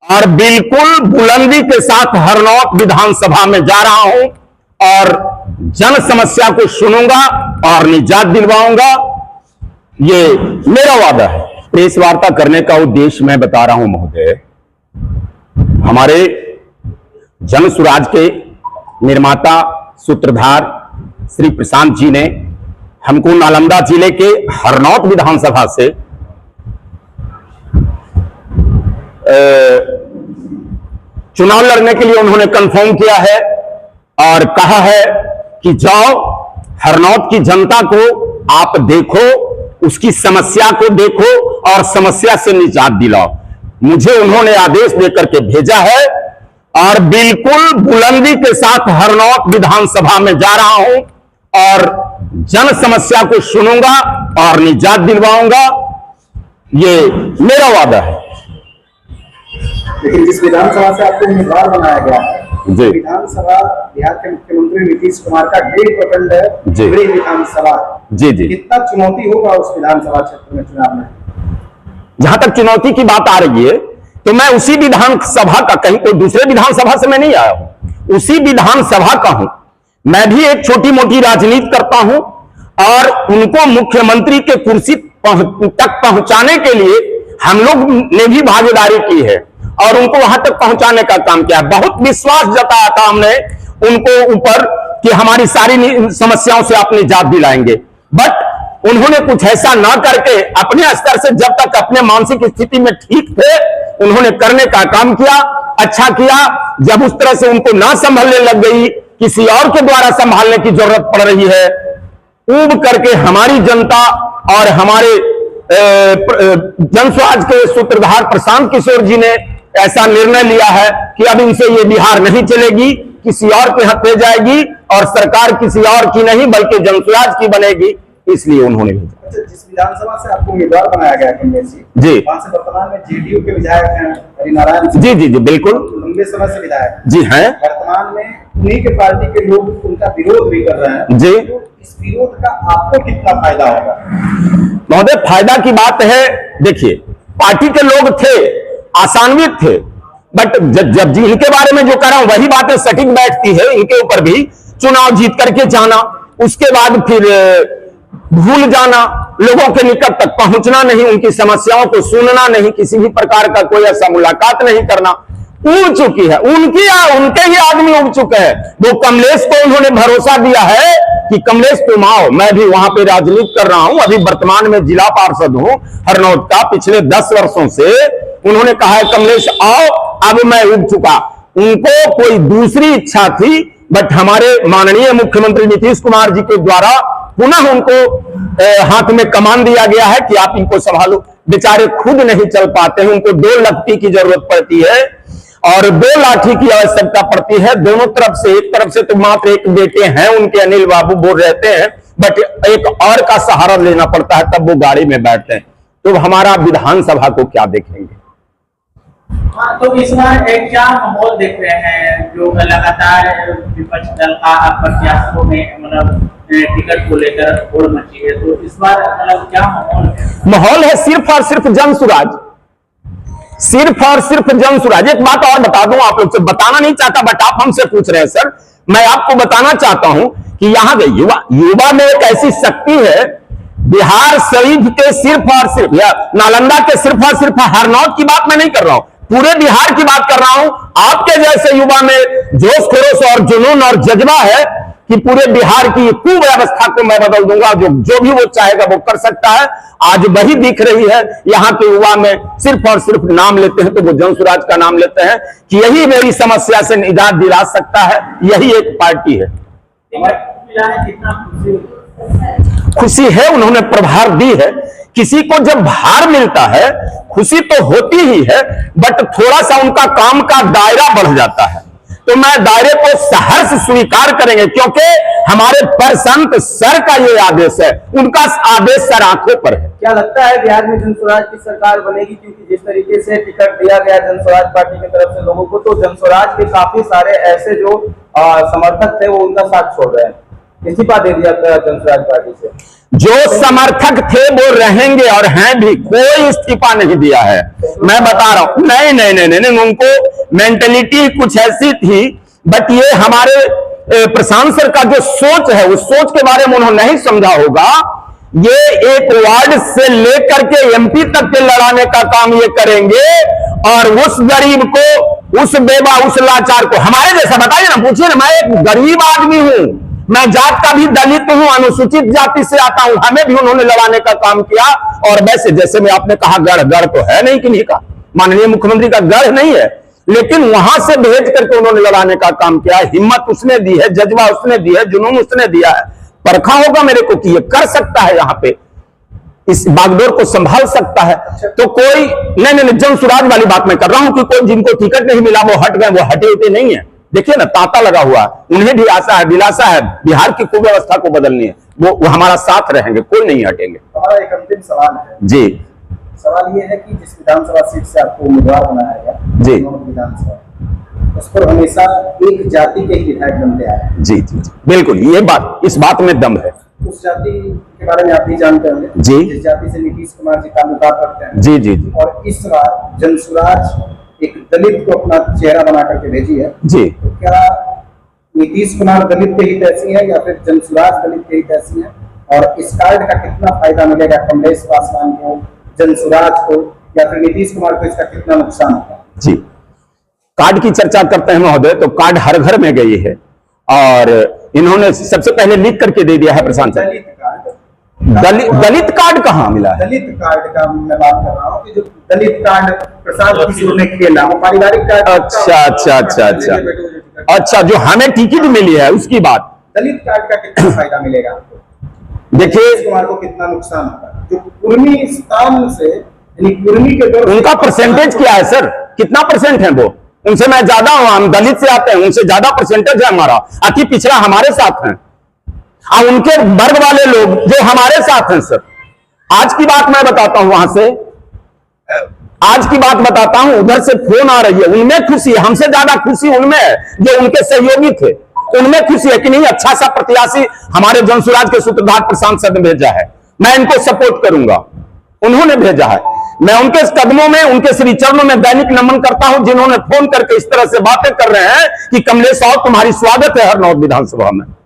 और बिल्कुल बुलंदी के साथ हरनौत विधानसभा में जा रहा हूं और जन समस्या को सुनूंगा और निजात दिलवाऊंगा। ये मेरा वादा है। प्रेस वार्ता करने का उद्देश्य मैं बता रहा हूं महोदय, हमारे जन सुराज के निर्माता सूत्रधार श्री प्रशांत जी ने हमको नालंदा जिले के हरनौत विधानसभा से चुनाव लड़ने के लिए उन्होंने कंफर्म किया है और कहा है कि जाओ हरनौत की जनता को आप देखो, उसकी समस्या को देखो और समस्या से निजात दिलाओ। मुझे उन्होंने आदेश देकर के भेजा है और बिल्कुल बुलंदी के साथ हरनौत विधानसभा में जा रहा हूं और जन समस्या को सुनूंगा और निजात दिलवाऊंगा। ये मेरा वादा है। लेकिन जिस विधानसभा से आपको उम्मीदवार बनाया गया है, जी, विधानसभा बिहार के मुख्यमंत्री नीतीश कुमार का गृह प्रखंड है, जी, गृह विधानसभा, जी जी, कितना चुनौती होगा उस विधानसभा क्षेत्र में चुनाव में? जहां तक चुनौती की बात आ रही है तो मैं उसी विधानसभा का, कहीं कोई दूसरे विधानसभा से मैं नहीं आया हूं, उसी विधानसभा का हूं। मैं भी एक छोटी मोटी राजनीति करता हूं और उनको मुख्यमंत्री के कुर्सी तक पहुंचाने के लिए हम लोग ने भी भागीदारी की है और उनको वहां तक पहुंचाने का काम किया। बहुत विश्वास जताया था हमने उनको ऊपर कि हमारी सारी समस्याओं से आप निजात दिलाएंगे, बट उन्होंने कुछ ऐसा ना करके अपने स्तर से, जब तक अपने मानसिक स्थिति में ठीक थे, उन्होंने करने का काम किया, अच्छा किया। जब उस तरह से उनको ना संभालने लग गई, किसी और के द्वारा संभालने की जरूरत पड़ रही है, ऊब करके हमारी जनता और हमारे जनस्वराज के सूत्रधार प्रशांत किशोर जी ने ऐसा निर्णय लिया है कि अब इनसे ये बिहार नहीं चलेगी, किसी और के हाथ में जाएगी और सरकार किसी और की नहीं बल्कि जनस्वराज की बनेगी, इसलिए उन्होंने भेजा। अच्छा, जिस विधानसभा से आपको उम्मीदवार बनाया गया कमलेश जी, वहां से वर्तमान में जेडीयू के विधायक हैं हरिनारायण जी जी जी बिल्कुल, लंबे समय से विधायक जी हैं। वर्तमान में उन्हीं के पार्टी के लोग उनका विरोध भी कर रहे हैं जी। तो इस विरोध का आपको कितना फायदा होगा? महोदय, फायदा की बात है, देखिए पार्टी के लोग थे, आशान्वित थे, बट जब इनके बारे में जो कर रहा हूं वही बातें सटीक बैठती है। इनके ऊपर भी चुनाव जीत करके जाना, उसके बाद फिर भूल जाना, लोगों के निकट तक पहुंचना नहीं, उनकी समस्याओं को सुनना नहीं, किसी भी प्रकार का कोई ऐसा मुलाकात नहीं करना, उड़ चुकी है। उनके ही आदमी उड़ चुके हैं। वो कमलेश को उन्होंने भरोसा दिया है कि कमलेश तुम आओ, मैं भी वहां पे राजनीति कर रहा हूं, अभी वर्तमान में जिला पार्षद हूं हरनौत का, पिछले 10 वर्षों से उन्होंने कहा है कमलेश आओ, अब मैं उड़ चुका। उनको कोई दूसरी इच्छा थी, बट हमारे माननीय मुख्यमंत्री नीतीश कुमार जी के द्वारा पुनः उनको हाथ में कमान दिया गया है कि आप इनको संभालो। बेचारे खुद नहीं चल पाते हैं, उनको 2 लट्ठी की जरूरत पड़ती है और 2 लाठी की आवश्यकता पड़ती है दोनों तरफ से। एक तरफ से तो मात्र एक बेटे हैं उनके, अनिल बाबू बोल रहते हैं, बट एक और का सहारा लेना पड़ता है, तब वो गाड़ी में बैठते हैं। तो हमारा विधानसभा को क्या देखेंगे? हाँ, तो इस बार एक क्या माहौल देख रहे हैं जो लगातार विपक्ष दल का प्रत्याशियों में मतलब टिकट को लेकर होड़ मची है, तो इस बार मतलब क्या माहौल है? माहौल है सिर्फ और सिर्फ जनसुराज, सिर्फ और सिर्फ जनसुराज। एक बात और बता दूं, आप लोग से बताना नहीं चाहता बट आप हमसे पूछ रहे हैं सर, मैं आपको बताना चाहता हूं कि यहाँ के युवा में एक ऐसी शक्ति है, बिहार शरीफ के सिर्फ और सिर्फ या नालंदा के सिर्फ और सिर्फ हरनौत की बात मैं नहीं कर रहा हूं, पूरे बिहार की बात कर रहा हूं। आपके जैसे युवा में जोश खरोश और जुनून और जज्बा है कि पूरे बिहार की कुव्यवस्था को मैं बदल दूंगा, जो भी वो चाहेगा वो कर सकता है। आज वही दिख रही है यहाँ के युवा में, सिर्फ और सिर्फ नाम लेते हैं तो वो जनसुराज का नाम लेते हैं कि यही मेरी समस्या से निजात दिला सकता है, यही एक पार्टी है। खुशी है, उन्होंने प्रभार दी है। किसी को जब भार मिलता है खुशी तो होती ही है, बट थोड़ा सा उनका काम का दायरा बढ़ जाता है, तो मैं दायरे को सहर्ष स्वीकार करेंगे क्योंकि हमारे परसंत सर का ये आदेश है, उनका आदेश सर आंखों पर है। क्या लगता है बिहार में जनस्वराज की सरकार बनेगी? क्योंकि जिस तरीके से टिकट दिया गया जनस्वराज पार्टी की तरफ से लोगों को, तो जनस्वराज के काफी सारे ऐसे जो समर्थक थे वो उनका साथ छोड़ रहे हैं। इस्तीफा दे दिया था जनसुराज पार्टी से। जो समर्थक थे वो रहेंगे और हैं भी, कोई इस्तीफा नहीं दिया है। मैं बता रहा हूं, नहीं नहीं नहीं नहीं, नहीं उनको मेंटेलिटी कुछ ऐसी थी, बट ये हमारे प्रशांत सर का जो सोच है उस सोच के बारे में उन्होंने नहीं समझा होगा। ये एक वार्ड से लेकर के एमपी तक के लड़ाने का काम ये करेंगे और उस गरीब को, उस बेवा, उस लाचार को, हमारे जैसा बताइए ना, पूछिए ना, मैं एक गरीब आदमी हूं, मैं जात का भी दलित हूं, अनुसूचित जाति से आता हूं, हमें भी उन्होंने लड़ाने का काम किया। और वैसे जैसे में आपने कहा गढ़ तो है नहीं किन्हीं का, माननीय मुख्यमंत्री का गढ़ नहीं है, लेकिन वहां से भेज करके उन्होंने लड़ाने का काम किया। हिम्मत उसने दी है, जज्बा उसने दी है, जुनून उसने दिया है। परखा होगा मेरे को कि ये कर सकता है, यहां पे इस बागडोर को संभाल सकता है। तो कोई नहीं, जनसुराज वाली बात मैं कर रहा हूं कि कोई जिनको टिकट नहीं मिला वो हट गए, वो हटे होते नहीं है। देखिए ना, तांता लगा हुआ, उन्हें भी आशा है, दिलासा है, बिहार की कुव्यवस्था को बदलनी है, वो हमारा साथ रहेंगे, कोई नहीं हटेंगे। हमारा एक अंतिम सवाल है जी। सवाल ये है कि जिस विधानसभा सीट से आपको उम्मीदवार बनाया गया, जी, विधानसभा, उस पर हमेशा एक जाति के ही विधायक बनते आए। जी जी जी, बिल्कुल, ये बात, इस बात में दम है। उस जाति के बारे में आप भी जानते होंगे जी। जिस जाति से नीतीश कुमार जी ताल्लुकात रखते हैं। जी जी जी। और इस बार जनसुराज एक दलित को अपना चेहरा बना करके भेजी है। जी। तो क्या नीतीश कुमार दलित के हित ऐसी है या फिर जनसुराज दलित के हित ऐसी है? और इस कार्ड का कितना फायदा मिलेगा कमलेश पासवान को, जनसुराज को, या फिर नीतीश कुमार को इसका कितना नुकसान होगा? जी, कार्ड की चर्चा करते हैं महोदय, तो कार्ड हर घर में गई है और इन्होंने सबसे पहले लिख करके दे दिया है प्रशांत सर। दलित कार्ड कहाँ मिला है? दलित कार्ड का मैं बात कर रहा हूँ कि जो दलित कार्ड प्रशांत किशोर ने खेला, वो पारिवारिक कार्ड। अच्छा, जो हमें टिकट मिली है उसकी बात। दलित कार्ड का कितना फायदा मिलेगा आपको? देखिए, कुमार को कितना नुकसान होगा? जो कुर्मी स्थान से, यानी कुर्मी के दौर, उनका परसेंटेज क्या है सर? कितना परसेंट है वो? उनसे मैं ज्यादा हूं, हम दलित से आते हैं, उनसे ज्यादा परसेंटेज है हमारा। अति पिछड़ा हमारे साथ हैं और उनके वर्ग वाले लोग जो हमारे साथ हैं सर। आज की बात मैं बताता हूं, वहां से आज की बात बताता हूं, उधर से फोन आ रही है, उनमें खुशी है, हमसे ज्यादा खुशी उनमें है जो उनके सहयोगी थे, उनमें खुशी है कि नहीं, अच्छा सा प्रत्याशी हमारे जनसुराज के सूत्रधार प्रशांत सर ने भेजा है, मैं इनको सपोर्ट करूंगा। उन्होंने भेजा है, मैं उनके कदमों में, उनके श्री चरणों में दैनिक नमन करता हूं, जिन्होंने फोन करके इस तरह से बातें कर रहे हैं कि कमलेश साहब तुम्हारी स्वागत है हरनौत विधानसभा में।